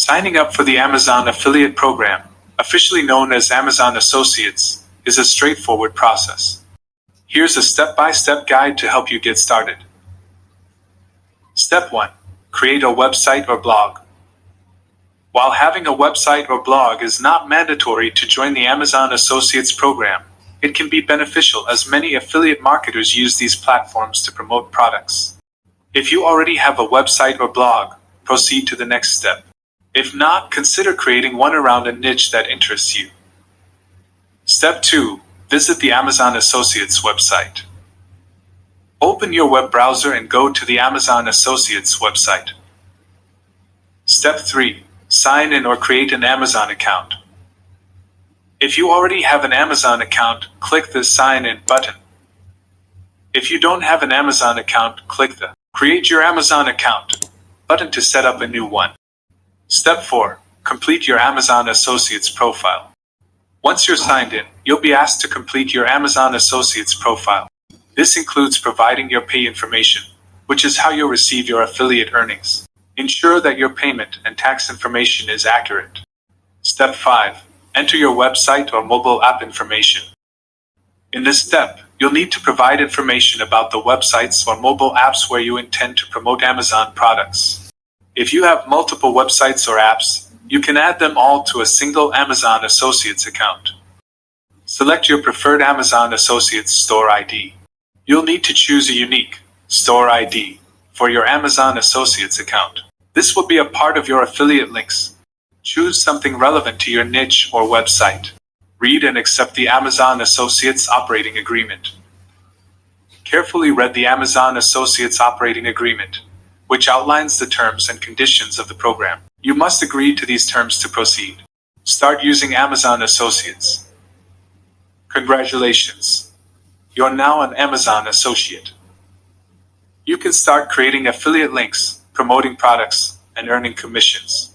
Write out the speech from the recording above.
Signing up for the Amazon Affiliate Program, officially known as Amazon Associates, is a straightforward process. Here's a step-by-step guide to help you get started. Step 1. Create a website or blog. While having a website or blog is not mandatory to join the Amazon Associates program, it can be beneficial as many affiliate marketers use these platforms to promote products. If you already have a website or blog, proceed to the next step. If not, consider creating one around a niche that interests you. Step 2. Visit the Amazon Associates website. Open your web browser and go to the Amazon Associates website. Step 3. Sign in or create an Amazon account. If you already have an Amazon account, click the Sign In button. If you don't have an Amazon account, click the Create Your Amazon Account button to set up a new one. Step 4. Complete your Amazon Associates profile. Once you're signed in, you'll be asked to complete your Amazon Associates profile. This includes providing your pay information, which is how you'll receive your affiliate earnings. Ensure that your payment and tax information is accurate. Step 5. Enter your website or mobile app information. In this step, you'll need to provide information about the websites or mobile apps where you intend to promote Amazon products. If you have multiple websites or apps, you can add them all to a single Amazon Associates account. Select your preferred Amazon Associates store ID. You'll need to choose a unique store ID for your Amazon Associates account. This will be a part of your affiliate links. Choose something relevant to your niche or website. Read and accept the Amazon Associates Operating Agreement. Carefully read the Amazon Associates Operating Agreement, which outlines the terms and conditions of the program. You must agree to these terms to proceed. Start using Amazon Associates. Congratulations! You're now an Amazon Associate. You can start creating affiliate links, promoting products, and earning commissions.